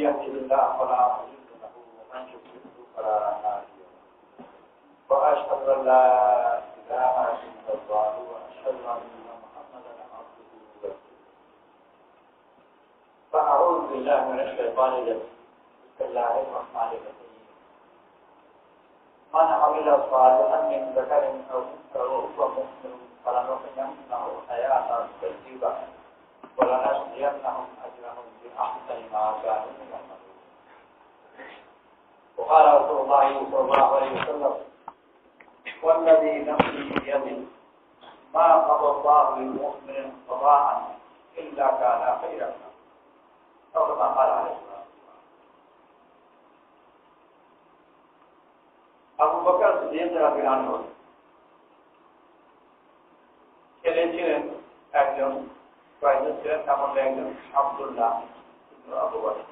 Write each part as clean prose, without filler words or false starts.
يهده الله فلا مضل له ومن يضلل فلا هادي له واشهد ان لا اله الا الله واشهد ان محمدا عبده ورسوله فاعوذ بالله من الشيطان الرجيم بسم الله الرحمن الرحيم من عمل صالحا من ذكر او انثى وهو مؤمن فلنحيينه حياه طيبه ولنجزينهم اجرهم باحسن ما كانوا يعملون. وقال رسول الله صلى الله عليه وسلم: والذي نفسي بيده ما قضى الله للمؤمن قضاء الا كان خيرا له. او كما قال عليه الصلاه والسلام. আবু বকর সিদ্দিক রাদিয়াল্লাহু আনহু ছিলেন একজন কয়েকজন ছিলেন, তার মধ্যে একজন আব্দুল্লাহ আবু বকর।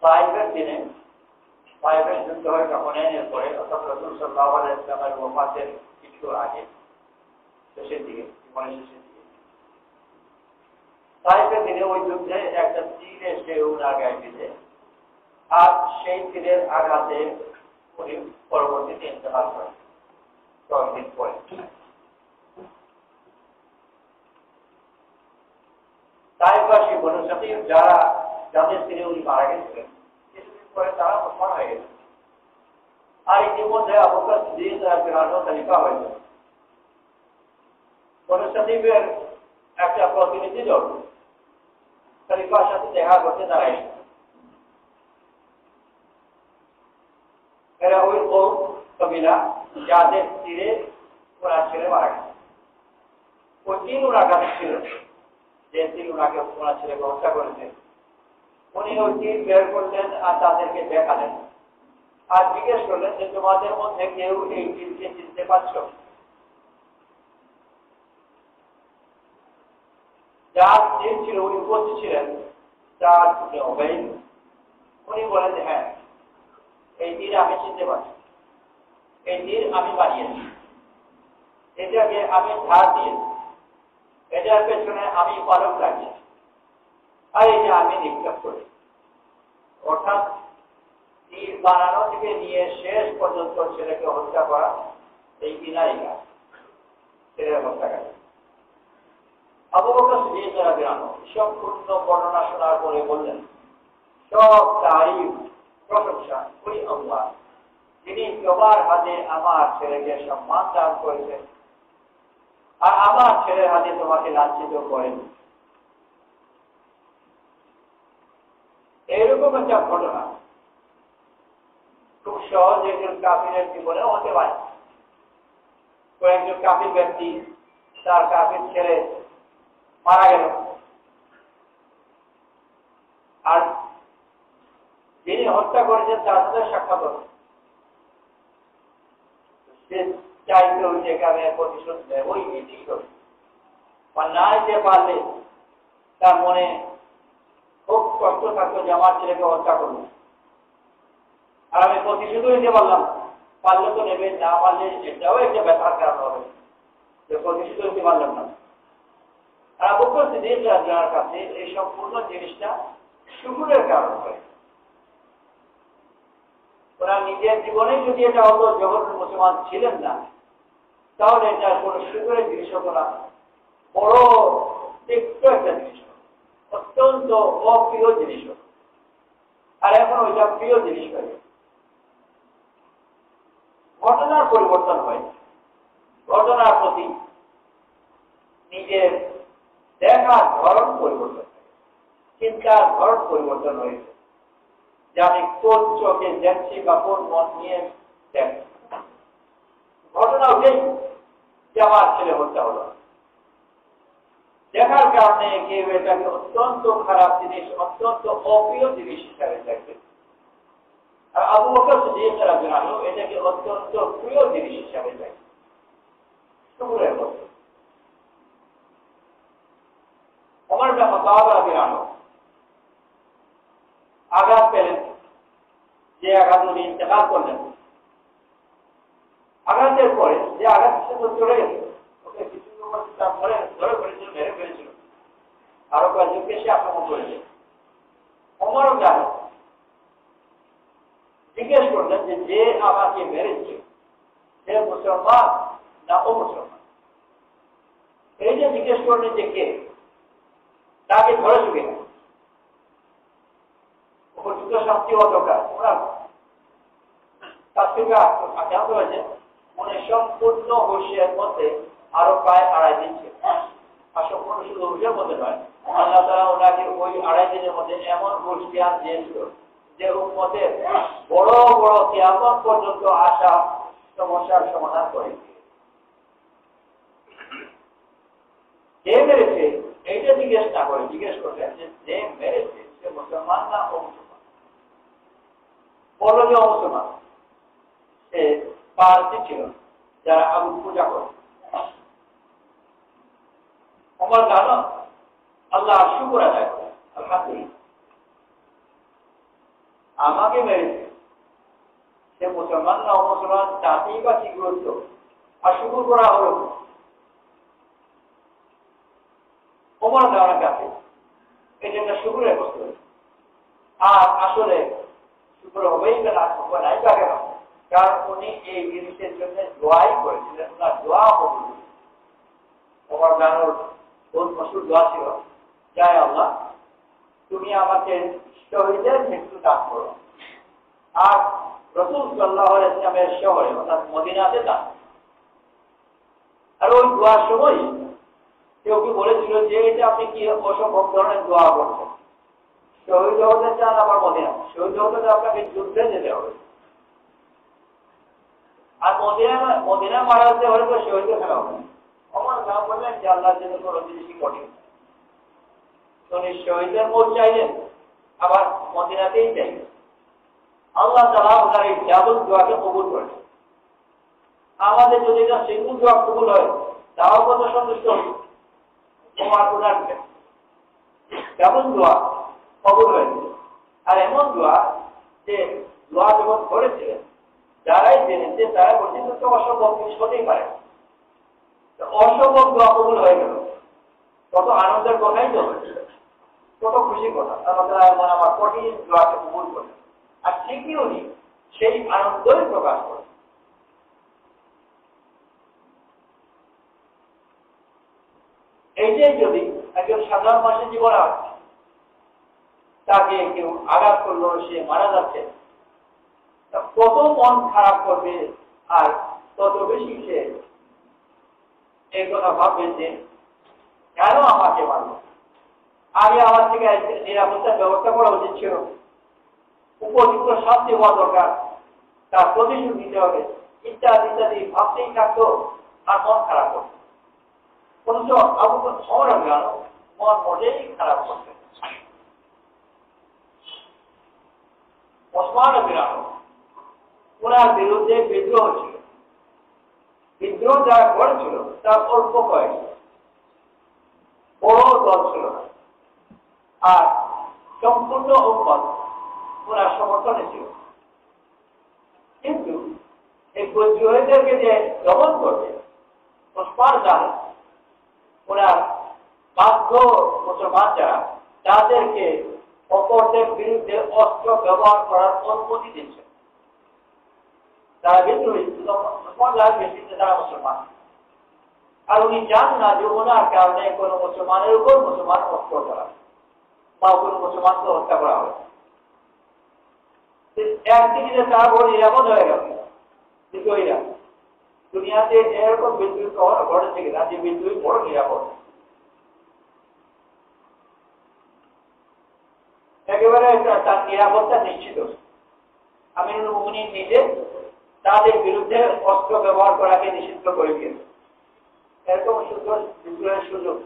তাইফের দিনে তাইফের যুদ্ধ হয় হুনাইনের পরে, অর্থাৎ রাসূল সাল্লাল্লাহু আলাইহি ওয়াসাল্লামের ওফাতের কিছু আগে, শেষের দিকে, জীবনের শেষের দিকে তাইফের দিনে ওই যুদ্ধে একটা তীর এসে উনার গায়ে বিঁধে, আর সেই তীরের আঘাতে উনি পরবর্তীতে ইন্তেকাল করেন কয়েকদিন পরে। তাইফবাসী বনু সাকিফ যাদের তীরে উনি মারা গেছিলেন, কিছুদিন পরে তারা মুসলমান হয়ে গেছে। আর ইতিমধ্যে আবু বকর সিদ্দিক রাদিয়াল্লাহু আনহু খলিফা হয়েছেন। বনু সাকিফের একটা প্রতিনিধি দল খলিফার সাথে দেখা করতে দাঁড়ায়। এরা ওই কবিলা যাদের তীরে ওনার ছেলে মারা গেছে। ওই তিন ওনার কাছে ছিল, যে তীর ওনাকে ওনার ছেলেকে হত্যা করেছে। উনি ওই তীর বের করলেন আর তাদেরকে দেখালেন, আর জিজ্ঞেস করলেন যে তোমাদের মধ্যে কেউ এই তীরকে চিনতে পারছ? যার তীর ছিল উনি উপস্থিত ছিলেন, যার অবৈধ, উনি বলেন যে হ্যাঁ, এই তীর আমি চিনতে পারছি, এই তীর আমি বানিয়েছি, এটাকে আমি ধার দিয়েছি, এটার পেছনে আমি পালক লাগিয়েছি, আর এটা আমি নিক্ষেপ করি। অর্থাৎ তীর বানানো থেকে নিয়ে শেষ পর্যন্ত ছেলেকে হত্যা করা এই বিনাই কাজ, ছেলের হত্যা কাজ। আবু বকর সিদ্দিক রাদিয়াল্লাহু আনহু সম্পূর্ণ বর্ণনা শোনার পরে বললেন, সব তারিফ প্রশংসা ওই আল্লাহ যিনি তোমার হাতে আমার ছেলেকে সম্মান দান করেছেন আর আমার ছেলের হাতে তোমাকে লাঞ্ছিত করেন। এইরকম একটা ঘটনা খুব সহজ একজন কাফিরের জীবনে হতে পারে। কয়েকজন কাফির ব্যক্তি, তার কাফির ছেলে মারা গেল, আর যিনি হত্যা করেছেন তার সাথে সাক্ষাৎ হল। সে চাইতে ওই যেখানে প্রতিশোধ নেয়, ওই এটাই হবে। না নিতে পারলে তার মনে খুব কষ্ট থাকতো যে আমার ছেলেকে হত্যা করবো, আর আমি প্রতিশোধ নিতে পারলাম, পারলে তো নেবে, না পারলে এটাও একটা ব্যথার কারণ হবে যে প্রতিশোধ নিতে পারলাম না। আর আবু বকর সিদ্দিক রাদিয়াল্লাহু আনহুর কাছে এই সম্পূর্ণ জিনিসটা শুকরের কারণ হয়। ওরা নিজের জীবনে যদি এটা হতো, যখন মুসলমান ছিলেন না, তাহলে এটা কোন শুকরের জিনিস হতো না, বড় তিক্ত একটা জিনিস, অত্যন্ত অপ্রিয় জিনিস হতো। আর এখন ওইটা প্রিয় জিনিস হয়ে ঘটনার পরিবর্তন হয়। ঘটনার প্রতি নিজের দেখার ধরন পরিবর্তন হয়, চিন্তার ধরন পরিবর্তন হয়েছে, যে আমি কোন চোখে দেখছি বা কোন মন নিয়ে দেখছি। ঘটনা ওঠেই যে আমার ছেলে হত্যা হলো, দেখার কারণে কেউ এটাকে অত্যন্ত খারাপ জিনিস, অত্যন্ত অপ্রিয় জিনিস হিসাবে দেখবে। আর আবু বকর সিদ্দিক রাদিয়াল্লাহু আনহু এটাকে অত্যন্ত প্রিয় জিনিস হিসাবে দেখে। শুকরের মতো ওমর ইবনে খাত্তাব রাদিয়াল্লাহু আনহু আঘাত পেলেন, যে আঘাত উনি ইন্তেকাল করলেন। আঘাতের পরে যে আঘাত সে তো চলে গেছে, ওকে কিছু ধরে ফেলেছিল, মেরে ফেলেছিল, আরো কয়েকজনকে সে আক্রমণ করেছে। ওমরও জানে, জিজ্ঞেস করলেন যে যে আমাকে মেরেছে সে মুসলমান না ও মুসলমান। এই যে জিজ্ঞেস করলেন যে কে, তাকে ধরে চুকে না, উপযুক্ত শাস্তি হওয়া দরকার। ওনার তার থেকে আক্রান্ত হয়েছে, মনে সম্পূর্ণ হুঁশিয়ার মধ্যে আরো প্রায় 2.5 দিন ছিল। আর সম্পূর্ণ শুধু হুঁশিয়ার মধ্যে নয়, আল্লাহ তাআলা ওনাকে ওই 2.5 দিনের মধ্যে এমন হুঁশিয়ার দিয়েছিল যে উম্মতের বড় বড় কিয়ামত পর্যন্ত আসা সমস্যার সমাধান করে। যে মেরেছে এইটা জিজ্ঞেস না করে জিজ্ঞেস করলেন যে যে মেরেছে সে মুসলমান না ও মুসলমান। বলল যে ও মুসলমান। সে পারসি ছিল যারা আগুন পূজা করে। ওমর জানো আল্লাহ শুকর আদায় করে, আলহামদুলিল্লাহ আমাকে মেরেছে সে মুসলমান না ও মুসলমান তাতেই বা কি গুরুত্ব, আর শুকর করা হলো। ওমর দেওয়ার কাছে এটা একটা শুকরের বস্তু, আর আসলে শুকর হবেই না, নাই বা কেন, কারণ উনি এই জিনিসের জন্য দোয়াই করেছিলেন, ওনার দোয়া কবুল। ওমর জানোর বহুত মশহুর দোয়া ছিল, যাই আল্লাহ তুমি আমাকে শহীদের মৃত্যু দান করো, আর রাসূল সাল্লাল্লাহু আলাইহি ওয়াসাল্লামের শহরে অর্থাৎ মদিনাতে দান। আর ওই দোয়ার সময় কেউ কি বলেছিল যে এটা আপনি কি অসম্ভব ধরনের দোয়া করছেন, শহীদ হতে চান আবার মদিনা, শহীদ হতে আপনাকে যুদ্ধে যেতে হবে, আর মদিনা মারা যেতে হলে তো শহীদ ফেলা হবে। আমার যা বললেন যে আল্লাহর জন্য কোনো জিনিসই কঠিন, উনি শহীদের মোট চাইলেন আবার মদিনাতেই চাইলেন। আল্লাহ তাআলা ওনার এই জাদুর দোয়াকে কবুল করেছেন। আমাদের যদি এটা সিঙ্গুল দোয়া কবুল হয় তাও কত সন্তুষ্ট হবে। তোমার ওনার কেমন দোয়া কবুল হয়েছে, আর এমন দোয়া যে দোয়া যখন করেছিলেন যারাই জেনেছে তারা বলছে তো অসম্ভব জিনিস হতেই পারে, অসম্ভব দোয়া কবুল হয়ে গেল, কত আনন্দের কথাই তো হয়েছিল, কত খুশি কথা। আল্লাহ আমার কঠিন দোয়াকে কবুল করে, আর ঠিকই উনি সেই আনন্দই প্রকাশ করেন। এই যে যদি একজন সাধারণ মানুষের জীবন আছে, তাকে কেউ আঘাত করলো, সে মারা যাচ্ছে, কত মন খারাপ করবে, আর তত বেশি সে এই কথা ভাববে যে কেন আমাকে মারল, আগে আমার থেকে নিরাপত্তার ব্যবস্থা করা উচিত ছিল, উপযুক্ত শাস্তি হওয়া দরকার, তার প্রতিশোধ নিতে হবে, ইত্যাদি ইত্যাদি ভাবতেই থাকতো, আর মন খারাপ করতো। অথচ আবু বকর মন মোটেই খারাপ করতেন। ওসমান রাদিয়াল্লাহু আনহু ওনার বিরুদ্ধে বিদ্রোহ ছিল, বিদ্রোহ যারা করেছিল তার অল্প কয়েক, বড় দল ছিল না, আর সম্পূর্ণ উম্মত ওনার সমর্থনে ছিল। কিন্তু এই বিদ্রোহীদেরকে যে দমন করবে ওসমান জানেন ওনার বাধ্য মুসলমান যারা তাদেরকে অপরদের বিরুদ্ধে অস্ত্র ব্যবহার করার অনুমতি দিচ্ছে। তারা বিদ্রোহী তারা মুসলমান, আর উনি চান না যে ওনার কারণে কোনো মুসলমানের উপর মুসলমান অস্ত্র করা বা কোনো মুসলমানকে হত্যা করা হবে। একদিকে তারা বড় নিরাপদ হয়ে গেল বিদ্রোহীরা। দুনিয়াতে এরকম বিদ্রোহী কখনো ঘটেছে কিনা যে বিদ্রোহী বড় নিরাপদ, একেবারে তার নিরাপত্তা নিশ্চিত। আমিরুল মুমিনিন নিজে তাদের বিরুদ্ধে অস্ত্র ব্যবহার করাকে নিষিদ্ধ করে দিয়েছে। এরকম বিদ্রোহের সুযোগ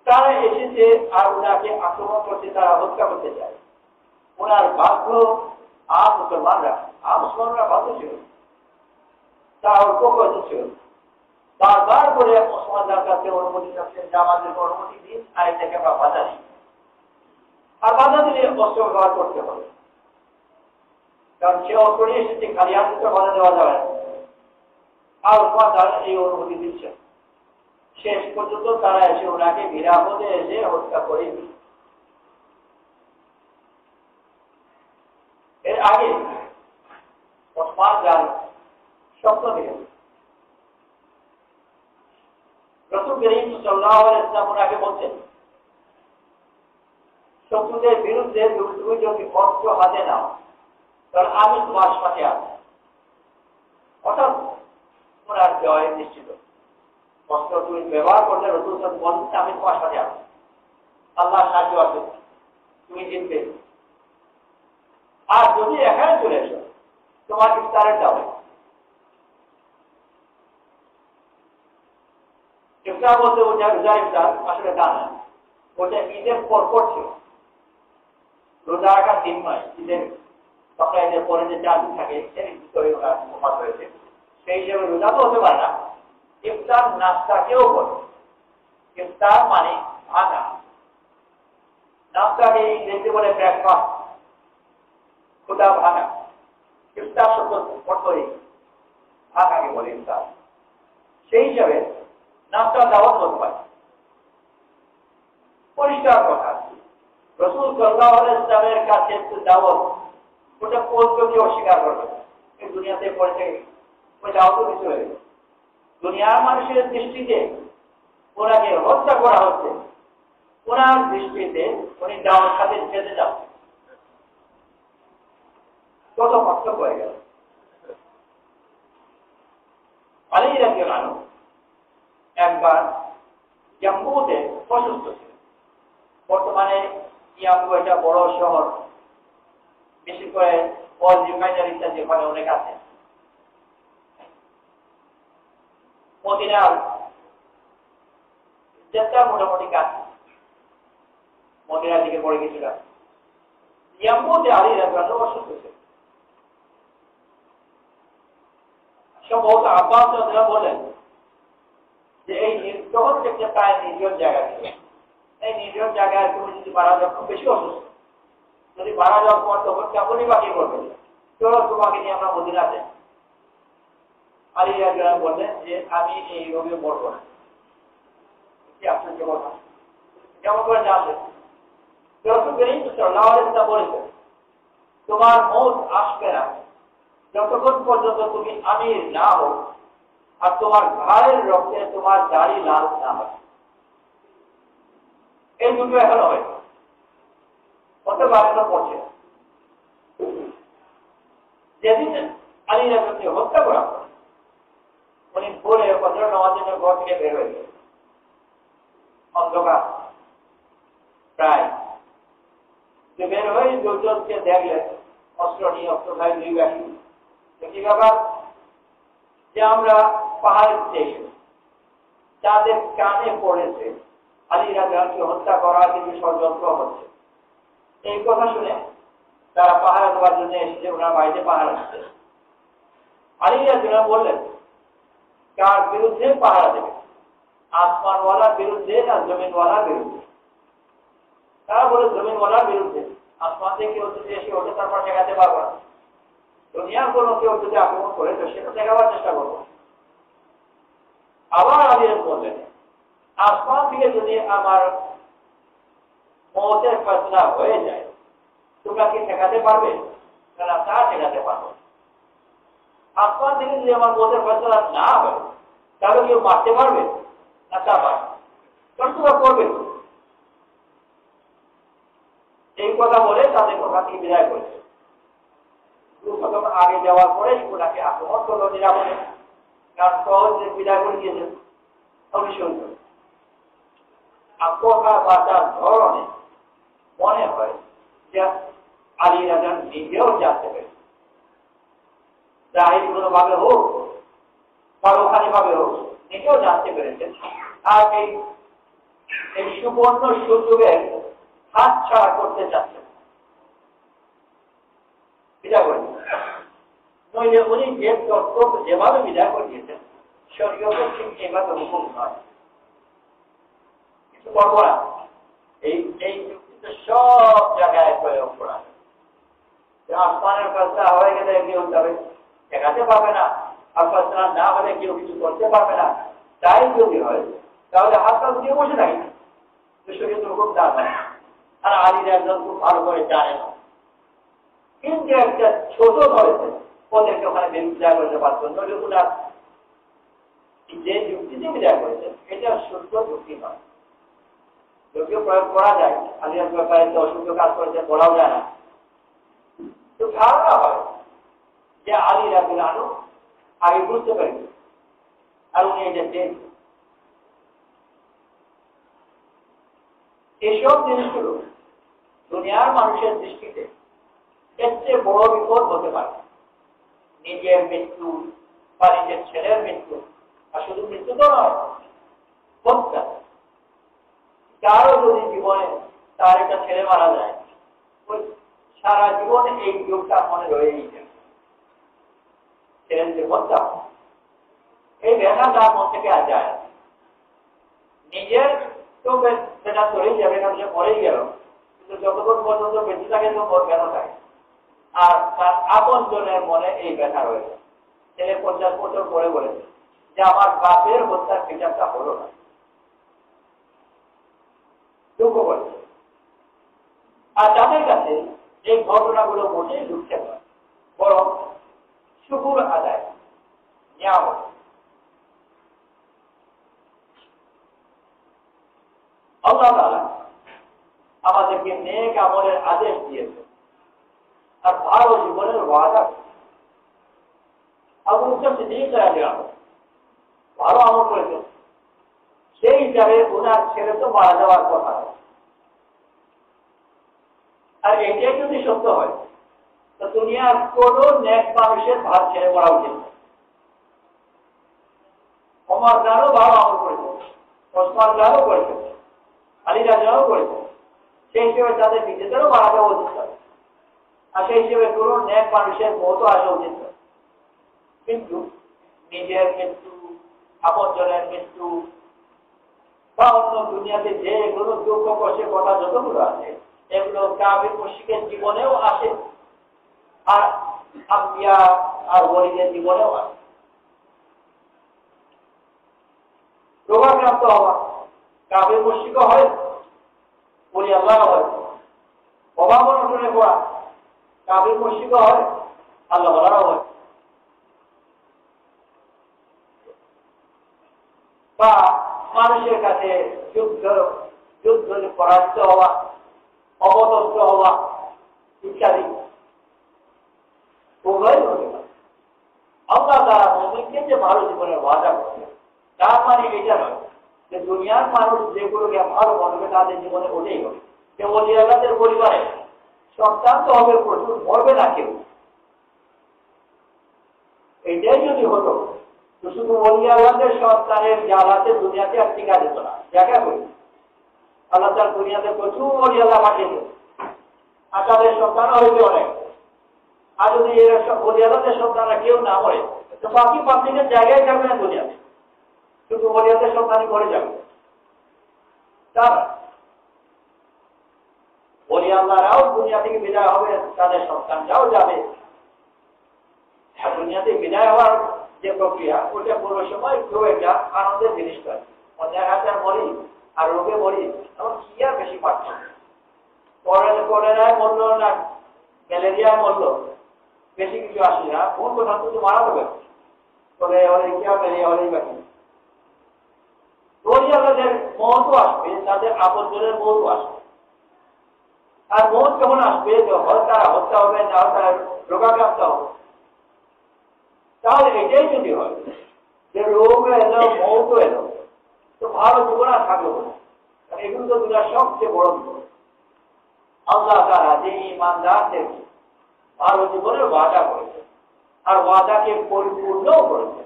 তারা এসেছে, আর ওনাকে আক্রমণ করতে, তারা হত্যা করতে চায়। ওনার বাধ্য মুসলমানরা বাধ্য ছিল, তারা অল্প কয়েক ছিল, বারবার করে মুসলমানদের কাছে অনুমতি চাচ্ছেন যে আমাদের অনুমতি দিন, আর এটাকে আমরা বাধা দিই, আর বাধা দিলে অস্ত্র ব্যবহার করতে হবে, কারণ সে অস্ত্র নিয়ে এসেছে, খালি হাতে তো বাধা দেওয়া যাবে না। আর ওসমান এই অনুমতি দিচ্ছে। শেষ পর্যন্ত তারা এসে ওনাকে নিরাপদে এসে হত্যা করে দিল। স্বপ্ন দেখেছে। রাসূল করিম সাল্লাল্লাহু আলাইহি ওয়াসাল্লাম ওনাকে বলছেন, শত্রুদের বিরুদ্ধে তুমি যদি অস্ত্র হাতে নাও তাহলে আমি তোমার সাথে আছি। অর্থাৎ ওনার জয় নিশ্চিত। অস্ত্র তুমি ব্যবহার করলে রাসূল সাল্লাল্লাহু আলাইহি ওয়াসাল্লাম বলছেন আমি তোমার সাথে আছি, আল্লাহ সাহায্য আছে, তুমি জিতবে। আর যদি এখানে চলে এসো তোমার ইফতারের দাওয়াত, ইফতার বলতে ওটা রোজা ইফতার আসলে তা না, ওটা ঈদের পরপর ছিল। রোজা রাখার দিন নয়, ঈদের সপ্তাহে ঈদের পরে যে 4 দিন থাকে এর ভিতরে ওরা উপবাস হয়েছে, সেই হিসেবে রোজা তো হতে পারে না। ইফতার নাস্তাকেও বলে, ইফতার মানে ভাঙা, নাস্তাকে ইংরেজিতে বলে ব্রেকফাস্ট, ক্ষুধা ভাঙা। ইফতার শব্দ অর্থই ভাঙাকে বলে ইফতার। সেই হিসাবে নাস্তা দাওয়াত হতে পারে। পরিষ্কার কথা, রাসূল সাল্লাল্লাহু আলাইহি ওয়াসাল্লামের কাছে দাওয়াত ওটা কোনকে অস্বীকার করবে? এই দুনিয়াতে পড়ে থেকে ওই দাওয়াতও কিছু হয়ে গেছে। দুনিয়ার মানুষের দৃষ্টিতে ওনাকে হত্যা করা হচ্ছে, ওনার দৃষ্টিতে উনি দাওয়াত খাতে যেতে যাচ্ছেন। কত পার্থক্য হয়ে গেল। আলী রাদিয়াল্লাহু আনহু একবার ইয়াম্বুতে অসুস্থ ছিল। বর্তমানে ইয়াম্বু একটা বড় শহর, বিশেষ করে অয়েল রিফাইনারি ইত্যাদি ওখানে অনেক আছে। মদিনার যেটা মোটামুটি কাছে, মদিনার দিকে পড়ে গেছিল। ইয়াম্বুতে আলী রাদিয়াল্লাহু আনহু অসুস্থ ছিল। সম্ভবত আব্বাস রাদিয়াল্লাহু বলেন যে এই তখন একটা প্রায় নির্জন জায়গা ছিল। এই নির্জন জায়গায় তুমি যদি মারা যাও, খুব বেশি অসুস্থ, যদি মারা যাও তোমার তখন কেমনই বাকি করবে, চলো তোমাকে নিয়ে আমরা মদিনাতে। আলী রাদিয়াল্লাহু বললেন যে আমি এই রোগে মরবো না। কি আশ্চর্য কথা! কেমন করে জানলেন? রাসূল করিম সাল্লাল্লাহু আলাইহি ওয়াসাল্লাম বলেছেন, তোমার মওত আসবে না যতক্ষণ পর্যন্ত তুমি আমির না হও আর তোমার ঘাড়ের রক্তে তোমার দাড়ি লাল না হয়। এই দুটো এখনো হয়, হতে পারে না, পড়ছে। যেদিন আলী রাদিয়াল্লাহু আনহু হত্যা করা হয়, উনি ভোরে ফজর নামাজের জন্য ঘর থেকে বের হয়েছে। অন্ধকার প্রায়, বের হয়ে দুজনকে দেখলেন অস্ত্র নিয়ে, অস্ত্র ভাই দুই বাসী। কি ব্যাপার? যে আমরা পাহাড়ের দেশ, যাদের কানে পড়েছে আলী রাদিয়াল্লাহু আনহু হত্যা করার কিছু ষড়যন্ত্র হচ্ছে, এই কথা শুনে তারা পাহাড় দেওয়ার জন্য এসেছে। ওনার বাড়িতে পাহাড় আসছে। আলী রাদিয়াল্লাহু আনহু বললেন, কার বিরুদ্ধে পাহারা দেবে? আসমানওয়ালার বিরুদ্ধে না জমিনওয়ালার বিরুদ্ধে? তারা বলে জমিনওয়ালার বিরুদ্ধে। আসমান থেকে কেউ যদি এসে ওঠে তারপর ঠেকাতে পারবো না। দুনিয়ার কোনো কেউ যদি আক্রমণ করে তো সেটা ঠেকাবার চেষ্টা করবো। আবার আলী বললেন, আসমান থেকে যদি আমার মওতের ফয়সালা হয়ে যায় তোমরা কি ঠেকাতে পারবে? না, তা ঠেকাতে পারবো। আসমান থেকে যদি আমার মওতের ফয়সালা না হয় তাহলে কেউ মারতে পারবে? না, তা পারবে। তোমরা করবে। এই কথা বলে তাদের কথা থেকে বিদায় করেছে। আগে যাওয়ার পরে ওনাকে আক্রমণ করলো নিরাপদে, কারণ সহজে বিদায় করে দিয়েছেন। কথা বার্তার ধরনে মনে হয় যে আলী রাদিয়াল্লাহু আনহু নিজেও জানতে পেরেছেন, জাহির কোনো ভাবে হোক পরোক্ষণে ভাবে হোক, নিজেও জানতে পেরেছেন। আর এই সুবর্ণ সুযোগের হাত ছাড়া করতে চাচ্ছেন, বিদায় করে নইলে উনি যে তত্ত্ব যেভাবে বিদায় করে দিয়েছেন শরীয়তের ঠিক এভাবে হুকুম নয়, কিছু করবো না। এই সব জায়গায় প্রয়োগ করা আসমানের ফয়সালা হয়ে গেলে কেউ যাবে ঠেকাতে পারবে না, আর ফয়সালা না হলে কেউ কিছু করতে পারবে না। তাই যদি হয় তাহলে হাতটা দিয়ে বসে থাকি, শরীয়তের হুকুম তা নয়। আর আলী রাদিয়াল্লাহু আনহু খুব ভালো করে জানেন, কিন্তু একটা ছোট ধরেছে ওদেরকে ওখানে বিদায় করতে পারতো নইলে ওনার যে যুক্তিতে বিদায় করেছেন এটা শুদ্ধ যুক্তি নয়। যদিও প্রয়োগ করা যায়, আলিয়ার ব্যাপারে তো অশুদ্ধ কাজ করেছে বলাও যায় না। তো ধারণা হয় যে আলী রাদিয়াল্লাহু আনহু আগে বুঝতে পেরেছেন আর উনি এটা চেয়েছেন। এসব জিনিসগুলো দুনিয়ার মানুষের দৃষ্টিতে এর চেয়ে বড় বিপদ হতে পারে। নিজের মৃত্যু বা নিজের ছেলের মৃত্যু, আর শুধু মৃত্যু তো নয়, হত্যা। কারো যদি জীবনে তার একটা ছেলে মারা যায়, ওই সারা জীবনে এই যোগটা মনে রয়েই যায়। ছেলের যে হত্যা, এই ব্যথা তার মন থেকে আর যায়। নিজের তো বেটা চলেই যাবে, কারণ সে মরেই গেল, কিন্তু যতক্ষণ পর্যন্ত বেঁচে থাকে তো ওর ব্যথা থাকে। আর তার আপন জনের মনে এই ব্যথা রয়েছে। ছেলে 50 বছর পরে বলেছে যে আমার বাপের হত্যার বিচারটা হলো না, দুঃখ করেছে। আর তাদের কাছে এই ঘটনাগুলো মোটেই দুঃখের নয়, বরং শুকুর আদায়, নিয়ামত। আল্লাহ তাআলা আমাদেরকে নেক আমলের আদেশ দিয়েছে আর ভালো জীবনের ওয়াদা। আবু বকর সিদ্দিক রাদিয়াল্লাহু আনহু ভালো আমল করেছেন, সেই হিসাবে ওনার ছেলে তো মারা যাওয়ার কথা। আর এটাই যদি সত্য হয় তো দুনিয়ার কোন নেক মানুষের ভাত ছেড়ে পড়া উচিত। ওমর রাদিয়াল্লাহু আনহু ভালো আমল করেছেন, ওসমান রাদিয়াল্লাহু আনহু করেছেন, আলী রাদিয়াল্লাহু আনহু করেছেন, সেই হিসেবে তাদের নিজেদেরও মারা যাওয়া উচিত। আর সেই হিসেবে কোন নেক মানুষের মতো আসা উচিত। কিন্তু নিজের মৃত্যু, আপনজনের মৃত্যু বা অন্য দুনিয়াতে যে কোনো দুঃখ কষ্টের কথা যতগুলো আছে, এগুলো কাফির মুশরিকের জীবনেও আসে, আর আম্বিয়া আর ওলিদের জীবনেও আসে। রোগাক্রান্ত হওয়া কাফির মুশরিকও হয়, ওলি আল্লাহও হয়। অভাব অনটনে পড়া কাফির মুশরিকও হয়, আল্লাহ ওয়ালাও হয়। বা মানুষের কাছে যুদ্ধ পরাজিত হওয়া, অপদস্থ হওয়া ইত্যাদি উভয় হতে পারে। আল্লাহ তাআলা মুমিনকে যে ভালো জীবনের ওয়াদা করেছেন, তার মানে এটা নয় যে দুনিয়ার মানুষ যেগুলোকে ভালো বলবে তাদের জীবনে ওটাই হবে। যে ওলি আল্লাহদের পরিবারে সন্তান তো হবে প্রচুর, মরবে না কেউ। এটাই যদি হতো তো শুধু ওলি আল্লাহদের সন্তানের জ্বালাতে দুনিয়াতে আর টিকা যেত না। দেখা করি আল্লাহ তার দুনিয়াতে প্রচুর ওলি আল্লাহ পাঠিয়েছে, আর তাদের সন্তানও হয়েছে অনেক। আর যদি এরা ওলি আল্লাহদের সন্তানরা কেউ না মরে তো বাকি পাবলিকের জায়গায় থাকবে না দুনিয়াতে, শুধু ওলি আল্লাহদের সন্তানই মরে যাবে। তার ওলি আল্লাহরাও দুনিয়া থেকে বিদায় হবে, তাদের সন্তানরাও যাবে। দুনিয়াতে বিদায় হওয়ার যে প্রক্রিয়া, ওটা পুরো সময় কেউ একটা আনন্দের জিনিস করে। অন্যের হাতে মরি আর রোগে মরি, এমন কি আর বেশি পার্থক্য? কলেরায় মরলো না ম্যালেরিয়ায় মরলো, বেশি কিছু আসে না। কোন কোথাও কিন্তু মারা দেবে, তবে কি আর ম্যালেরিয়া হলেই বাকি। ওলি আল্লাহদের মৌতও আসবে, তাদের আপনজনের মৌতও আসবে। আর মৌত যখন আসবে, হয় তারা হত্যা হবে, না হয় তারা রোগাক্রান্ত হবে। তাহলে এটাই যদি হয় যে রোগ এলো, মৌত এলো, তো ভালো জীবন আর থাকলো না। এগুলো তো দুনিয়ার সবচেয়ে বড় বিপদ। আল্লাহ তাআলা যে ঈমানদারদের ভালো জীবনের ওয়াদা করেছে আর ওয়াদাকে পরিপূর্ণও করেছে,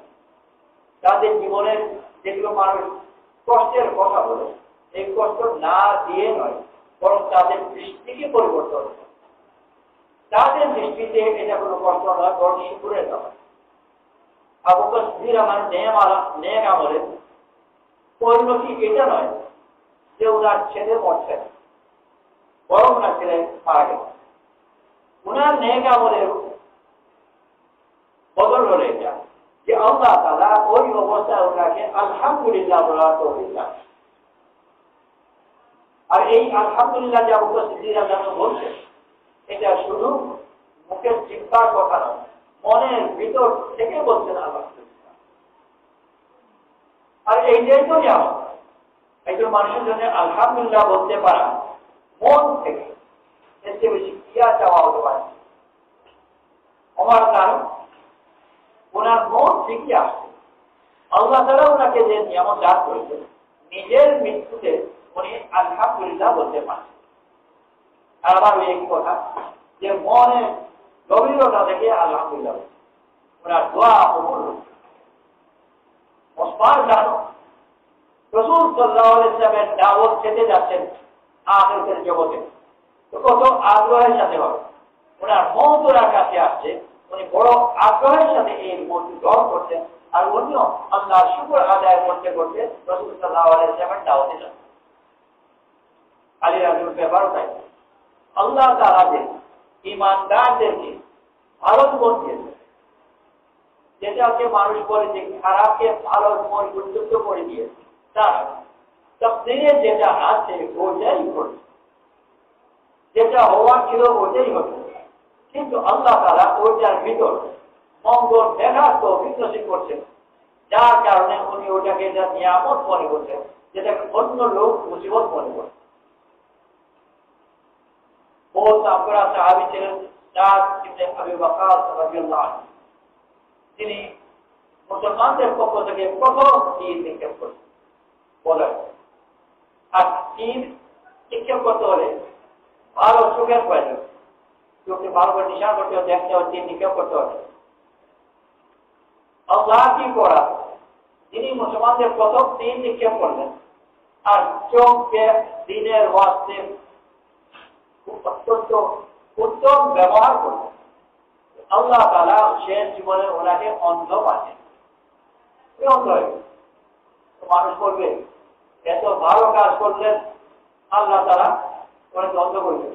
তাদের জীবনের যেগুলো মানুষ কষ্টের কথা বলে, এই কষ্ট না দিয়ে নয়, বরং তাদের দৃষ্টিকে পরিবর্তন করে। তাদের দৃষ্টিতে এটা কোনো কষ্ট নয়, বরং শুকরের ব্যাপার। আবু বকর সিদ্দিক আমার নেক আমলের পরিণতি এটা নয় যে ওনার ছেলে মরছে, বরং ওনার ছেলে মারা গেল। ওনার নেক আমলের বদল হলো এটা যে আল্লাহ তাআলা ওই অবস্থায় ওনাকে আলহামদুলিল্লাহ বলার তৌফিক দান। আর এই আলহামদুলিল্লাহ যে আবু বকর সিদ্দিক রাদিয়াল্লাহু আনহু বলছেন, এটা শুধু মুখের চিন্তার কথা নয়, মনের ভিতর থেকে বলছেন আলহামদুলিল্লাহ। আর এইটাই তো যেমন একজন মানুষের জন্য আলহামদুলিল্লাহ বলতে পারা মন থেকে এর চেয়ে বেশি কি আর চাওয়া হতে পারে। আমার কারণ ওনার মন ঠিকই আসছে, আল্লাহ তাআলা ওনাকে যে নিয়ামত দান করেছেন নিজের মৃত্যুতে উনি আলহামদুলিল্লাহ বলতে পারেন। আর আমার ওই একই কথা যে মনের গভীরতা থেকে আলহামদুলিল্লাহ ওনার দোয়া কবুল হচ্ছে। ওসমান জানো রাসূল সাল্লাল্লাহু আলাইহি ওয়াসাল্লামের দাওয়াত খেতে যাচ্ছেন আখিরাতের জগতে, তো কত আগ্রহের সাথে হবে। ওনার মন ওনার কাছে আসছে, উনি বড় আগ্রহের সাথে এই মূর্তি গ্রহণ করছেন। আর উনিও আল্লাহর শুকর আদায় করতে করতে রাসূল সাল্লাল্লাহু আলাইহি ওয়াসাল্লামের দাওয়াতে যান। আলী রাদিয়াল্লাহু ব্যাপারও তাই। আল্লাহ তাআলা যে ঈমানদারদেরকে ভালো জীবন দিয়েছেন, যেটাকে মানুষ বলে যে খারাপকে ভালো পরিবর্তিত করে দিয়েছে, তার তাকদীরে যেটা আছে ওটাই ঘটে, যেটা হওয়ার ছিল ওটাই হতো। কিন্তু আল্লাহ তাআলা ওটার ভিতর মঙ্গল দেখার তৌফিক নসিব করছেন, যার কারণে উনি ওটাকে এটা নিয়ামত মনে করছেন, যেটাকে অন্য লোক মুসিবত মনে করছেন। बहुत नामकरा साहाबी ছিলেন সাদ ইবনে আবি ওয়াক্কাস রাদিয়াল্লাহু আনহু, তিনি মুসলমানদের পক্ষ থেকে প্রথম তীর নিক্ষেপ করেন বলেন। আর তীর নিক্ষেপ করতে হলে ভালো চোখের প্রয়োজন, চোখে ভালো করে নিশান করতে হবে, দেখতে হবে, তীর নিক্ষেপ করতে হবে। আল্লাহ কি করা, তিনি মুসলমানদের প্রথম তীর নিক্ষেপ করলেন আর চোখকে দিনের ওয়াস্তে অত্যন্ত উত্তম ব্যবহার করলেন। আল্লাহ তাআলা শেষ জীবনে ওনাকে অন্ধ বানালেন। অন্ধ হয়ে মানুষ করবে এত ভালো কাজ করলেন, আল্লাহ তাআলা ওনাকে অন্ধ করলেন।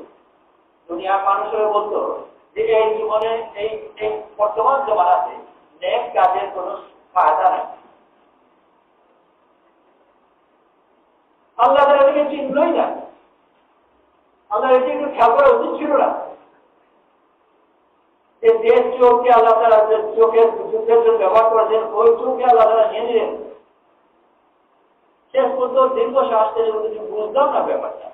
দুনিয়ার মানুষের বলতো যে এই জীবনে এই বর্তমান জমানাতে নেক কাজের কোনো ফায়দা নেই। আল্লাহ তাআলা এটাকে চিনলই না। আল্লাহ এটি একটু খেয়াল করা উচিত ছিল না যে দেশ চোখকে আল্লাহ তাআলা চোখের যুদ্ধের জন্য ব্যবহার করেছেন, ওই চোখকে আল্লাহ তাআলা নিয়ে নিলেন। শেষ পর্যন্ত দীর্ঘ শ্বাস টেনে বুঝলাম না ব্যাপারটা।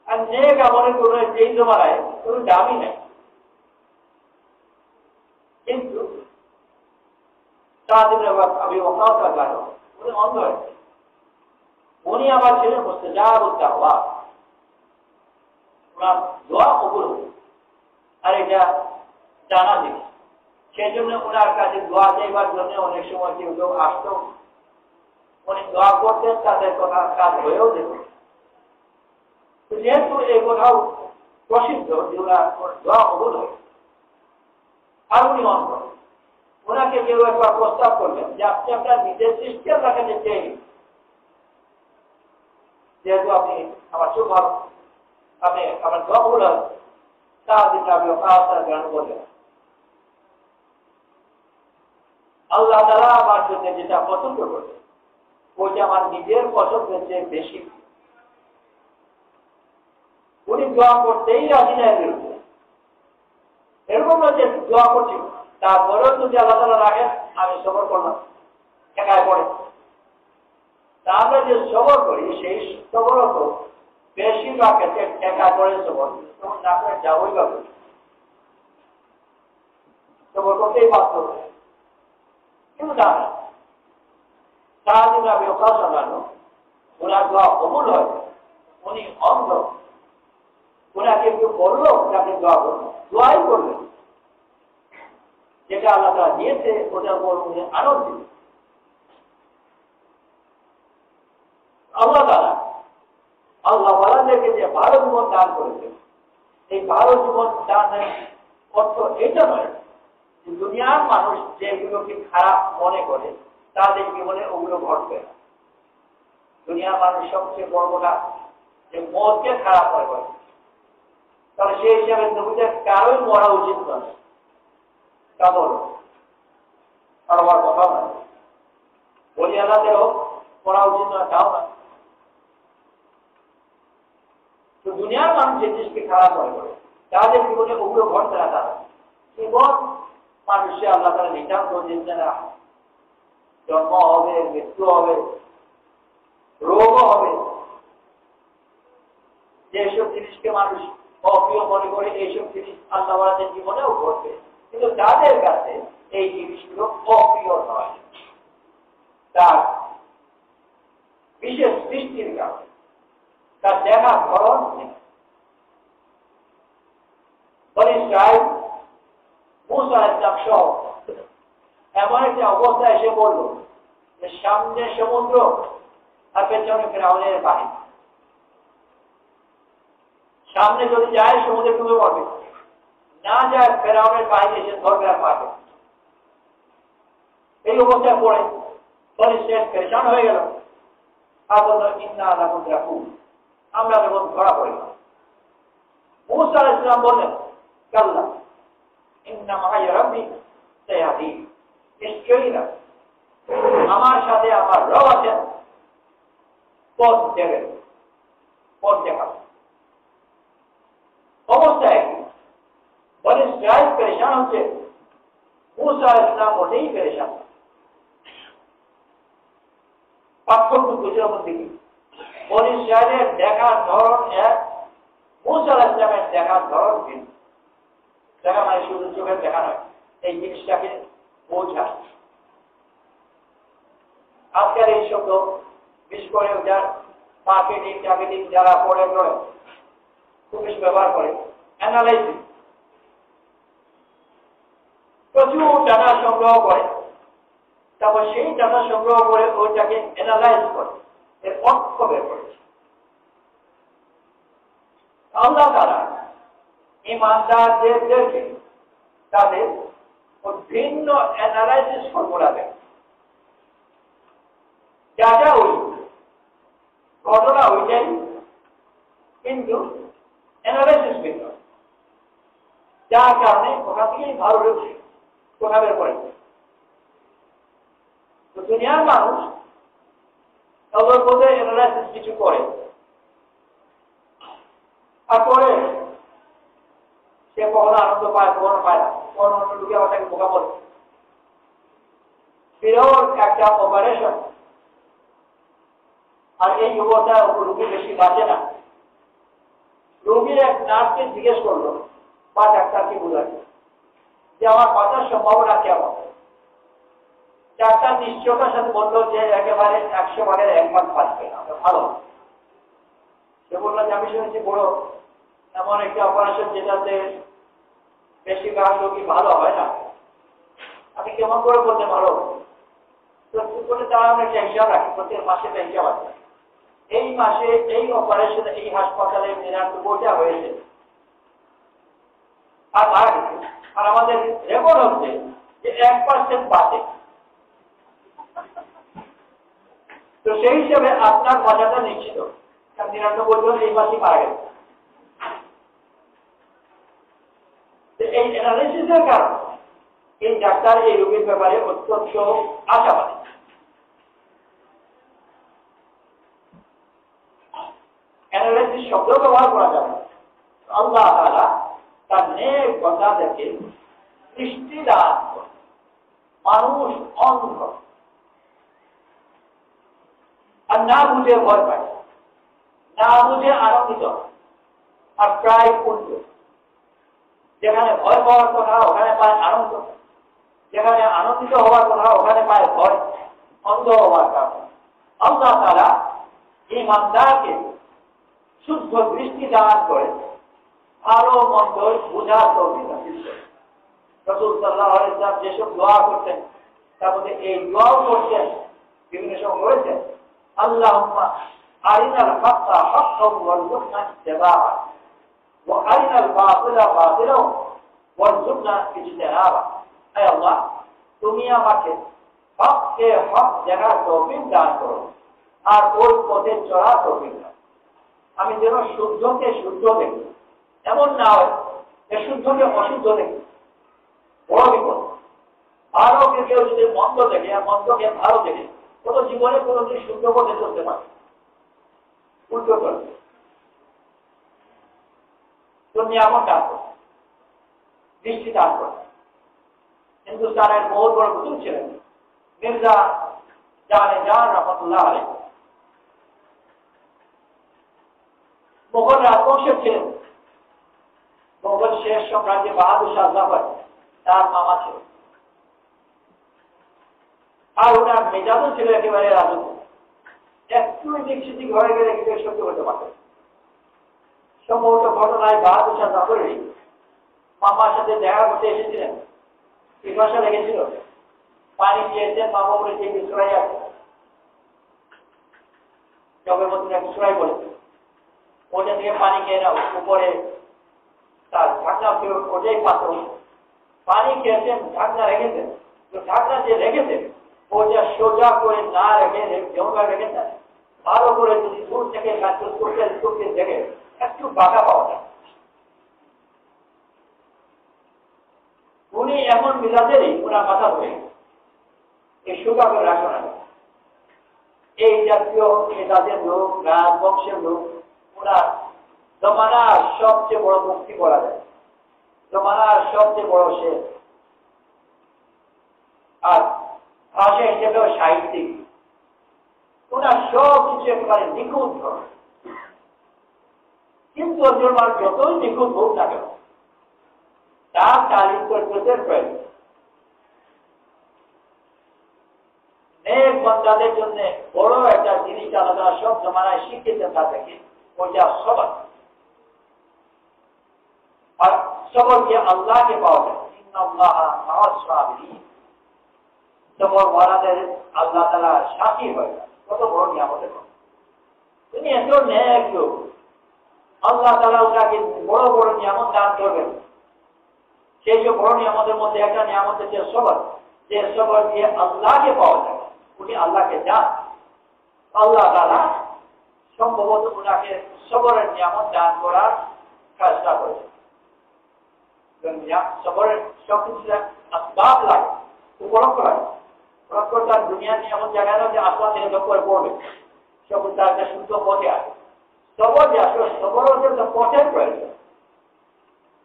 আর নেক আমলের কোন যেই জমানায় কোন দামই নেই। কিন্তু সাদ ইবনে আবি ওয়াক্কাস রাদিয়াল্লাহু আনহু উনি অন্ধ হয়েছে। উনি আবার ছিলেন মুস্তাজাবুদ দাওয়া, ওনার দোয়া কবুল হতো। আর এটা জানা জিনিস, সেই জন্য ওনার কাছে দোয়া চাইবার জন্য অনেক সময় কেউ কেউ আসতো, উনি দোয়া করতেন, তাদের কথা কাজ হয়েও যেত। যেহেতু এই কোথাও প্রসিদ্ধ যে ওনার দোয়া কবুল হয়, আর উনি অন্ধ, ওনাকে কেউ একবার প্রস্তাব করলেন যে আপনি আপনার নিজের সৃষ্টি আপনার কাছে চেয়ে নিন, যেহেতু আপনি আমার চোখ ভালো, আপনি আমার দোয়া কবুল হয়, তাহলে আপনি গ্রহণ করলেন। আল্লাহ তাআলা আমার জন্য যেটা পছন্দ করবে ওইটা আমার নিজের পছন্দের চেয়ে বেশি। উনি দোয়া করতেই রাজি না বিরুদ্ধে, এরকম না যে দোয়া করছি তারপরেও যদি আল্লাহ তাআলা রাখেন আমি সবর করলাম, একাই পড়ে। তা আমরা যে সবর করি সেই সবরও তো বেশিরভাগ ক্ষেত্রে একা করে সবর, তখন না করে যাবই বা করি, সবর করতেই বাধ্য। কিন্তু না, সাদ ইবনে আবি ওয়াক্কাস রাদিয়াল্লাহু আনহু ওনার দোয়া কবুল হয়, উনি অন্ধ, ওনাকে কেউ বললো যাকে দোয়া করলো, দোয়াই করলেন, যেটা আল্লাহ তাআলা দিয়েছে ওটার উপর উনি আনন্দিত। আল্লাহ তাআলা আল্লাহ ওয়ালাদেরকে যে ভালো জীবন দান করেছেন, এই ভালো জীবন দানের অর্থ এটা নয় যে দুনিয়ার মানুষ যেগুলোকে খারাপ মনে করে তাদের জীবনে ওগুলো ঘটবে না। দুনিয়ার মানুষ সবচেয়ে বড় কথা যে মদকে খারাপ মনে করে, তাহলে সেই হিসাবে নবীদের কারোই মরা উচিত নয়, তা বলো আর আমার কথা নয়। বলি আল্লাহদেরও মরা উচিত নয়, তাও না। দুনিয়ার মানুষ যে জিনিসকে খারাপ মনে করে তাদের জীবনে ওগুলো ঘটবে না। তারা জীবন মানুষে আল্লাহ তারা নিতান্ত জিনিস না, জন্ম হবে, মৃত্যু হবে, রোগও হবে। যেসব জিনিসকে মানুষ অপ্রিয় মনে করে এইসব জিনিস আল্লাহওয়ালাদের জীবনেও ঘটবে, কিন্তু তাদের কাছে এই জিনিসগুলো অপ্রিয় নয়। তার বিশেষ দৃষ্টির কারণে তার দেখা ধরন মুসা ইসলাম সহ এমন একটা অবস্থা এসে পড়ল যে সামনে সমুদ্র আর পেছনে ফেরাউনের বাড়ি। সামনে যদি যায় সমুদ্রে ডুবে পড়বে, না যায় ফেরাউনের বাহিনী এসে ধরবে আর মারবে। এই অবস্থায় পড়ে পেরেশান হয়ে গেল। আর বলল ইন্না লাকুম, আমরা যখন ধরা পড়ে গেলাম। মুসা আলাইহিস সালাম বললেন কাল্লা ইন্না মা'আ রাব্বি সায়াহদিন, নিশ্চয়ই না আমার সাথে আমার রব আছেন, পথ দেবেন, পথ দেখাবেন। অবস্থায় বলে ইসরাইল পেরেশান হচ্ছে, মুসা আলাইহিস সালাম মোটেই পেরেশান। পার্থক্য বুঝার মধ্যে কি বলে ইসরাইলের দেখার ধরন এক, মুসা আলাইহিস সালামের দেখার ধরন ভিন্ন। দেখা মানে শুধু চোখের দেখা নয়, এই জিনিসটাকে বোঝা। আজকাল এই শব্দ বিশেষ করে যার মার্কেটিং টার্গেটিং যারা পড়ে খুব বেশি ব্যবহার করে, অ্যানালাইসিস, প্রচুর ডাটা সংগ্রহ করে, তারপর সেই ডাটা সংগ্রহ করে ওইটাকে অ্যানালাইজ করে, এর অর্থ বের করেছে। আল্লাহ তাআলা ঈমানদারদেরকে তাদের ভিন্ন অ্যানালাইসিস ফর্মুলা দেন। যা যা ওই ঘটনা ওইটাই, কিন্তু অ্যানালাইসিস ভিন্ন, যার কারণে ওখান থেকেই ভালো রয়েছে কথা বের করে। তো দুনিয়ার মানুষ তাদের মধ্যে অ্যানালাইসিস কিছু করে, আর পরে সে কখনো আনন্দ পায়, কখনো পায় না, কখনো অন্য লোকে আবার তাকে বোকা বলে। বিরল একটা অপারেশন, আর এই অবস্থায় রোগী বেশি বাঁচে না। রোগীর এক নার্সকে জিজ্ঞেস করলো বা ডাক্তারকে বোঝায় যে আমার বাঁচার সম্ভাবনা কেমন। ডাক্তার নিশ্চয়তার সাথে বললো যে একেবারে 100 ভাগের 1 ভাগ বাঁচবে না, ভালো। সে বললো যে আমি শুনেছি বড় এমন একটা অপারেশন যেটাতে বেশিরভাগ রোগী ভালো হয় না, আমি কেমন করে বলতে ভালো বলে তারা আমরা একটা হিসাব রাখি, প্রত্যেক মাসে একটা হিসাব আছে। এই মাসে এই অপারেশনে এই হাসপাতালে 99টা হয়েছে আর মারা গেছে, আর আমাদের রেকর্ড হচ্ছে যে 1% বাঁচে। তো সেই হিসেবে আপনার বাঁচাটা নিশ্চিত, 99 জন এই মাসে মারা গেছে। এই অ্যানালাইসিসের কারণে এই ডাক্তার এই রোগীর ব্যাপারে অত্যন্ত আশাবাদী। অ্যানালাইসিস শব্দ ব্যবহার করা যাবে। আল্লাহ তাআলা তার নেক বান্দাদেরকে দৃষ্টি দান করেন। মানুষ অন্ধ আর না বুঝে ভয় পায়, না বুঝে আনন্দিত, আর প্রায় উল্টো। যেখানে ভয় পাওয়ার কথা ওখানে পায় আনন্দ, যেখানে আনন্দিত হওয়ার কথা ওখানে পায় ভয়, অন্ধ হওয়ার কারণে। আল্লাহ তাআলা ঈমানদারকে শুদ্ধ দৃষ্টি দান করে ভালো মন্দ বোঝার তৌফিক নসিব করেন। রাসূল সাল্লাল্লাহু আলাইহি ওয়াসাল্লাম যেসব দোয়া করতেন তার মধ্যে এই দোয়াও করতেন, বিভিন্ন সময় বলেছেন আল্লাহুম্মা আরিনাল হাক্কা হাক্কান ওয়ারযুকনা ইত্তিবাআ ওয়া আরিনাল বাতিলা বাতিলান ওয়ারযুকনা ইজতিনাবা। হে আল্লাহ, তুমি আমাকে হককে হক দেখার তৌফিক দান করো আর ওই পথে চলার তৌফিক দাও। আমি যেন শুদ্ধকে শুদ্ধ দেখি, এমন না হয় যে শুদ্ধকে অশুদ্ধ দেখি, বড় বিপদ। ভালোকে কেউ যদি মন্দ দেখে আর মন্দকে ভালো দেখে, ও তো জীবনে কোনোদিন শুদ্ধ পথে চলতে পারে, উল্টো চলবে। নিয়ামত দান করতেন, দৃষ্টি দান করতেন। হিন্দুস্তানের বহুত বড় বুজুর্গ ছিলেন মির্জা জানে জান রহমতুল্লাহ আলাইহি। মোগল রাজবংশের ছিলেন, মোগল শেষ সম্রাজ্যে বাহাদুর শাহ জাফর তার মামা ছিল। আর ওনার মেজাজও ছিল একেবারে রাজত্ব, একটু এদিক সেদিক হয়ে গেলে কিন্তু সহ্য করতে পারতেন। সম্ভবত ঘটনায় বাহাদুর শাহ জাফরেরই মামার সাথে দেখা করতে এসেছিলেন, পিপাসা লেগেছিল, পানি চেয়েছেন, মামা বলেছে একটু সুরাই আছে, জগের মধ্যে একটু সুরাই বলেছে, ওটা থেকে পানি খেয়ে না। উপরে তার ঢাকনা ওটাই পাত্র, পানি খেয়েছেন, ঢাকনা রেখেছেন, তো ঢাকনা যে রেখেছেন ওটা সোজা করে না রেখে যেমনভাবে রেখেছেন, ভালো করে যদি দূর থেকে করতে দেখে একটু বাঁকা পাওয়া যায়। উনি এমন মেজাজেরই ওনার মাথা ধরে এই সুগাকে রাখা না, এই জাতীয় মেজাজের লোক, রাজবংশের লোক, ওনার জমানার সবচেয়ে বড় মুক্তি করা যায়, জমানার সবচেয়ে বড় শেষ, আর ভাষা হিসেবেও সাহিত্যিক। ওনার সব কিছু একেবারে নিখুঁত হয়, কিন্তু একজন মানুষ যতই নিখুঁত হোক না কেন তার তালিম করতে প্রয়োজন। নেক বান্দাদের জন্য বড় একটা জিনিস আলাদা সব জমানায় শিখেছেন তা থেকে, ওইটা সবর। আর সবর দিয়ে আল্লাহকে পাওয়া যায়, সবর ওয়ালাদের আল্লাহ তাআলা সাথী হয়। কত বড় নিয়ামতের কথা! তিনি এত নেক লোক, আল্লাহ তাআলা ওনাকে বড় বড় নিয়ামত দান করবেন। সেই সব বড় নিয়ামতের মধ্যে একটা নিয়ামত হচ্ছে সবর, যে সবর দিয়ে আল্লাহকে পাওয়া যায়। উনি আল্লাহকে জান, আল্লাহ তাআলা সম্ভবত ওনাকে সবরের নিয়ামত দান করার চেষ্টা করেছে। সবরের সবকিছু আসবাব লাগে, উপলক্ষ লাগে। তার দুনিয়া নিয়ে এমন জায়গায় না যে আসমান থেকে করে পড়বে, সব তার একটা শুদ্ধ পথে আসে। সবর যে আসলে সবর হচ্ছে পথের প্রয়োজন।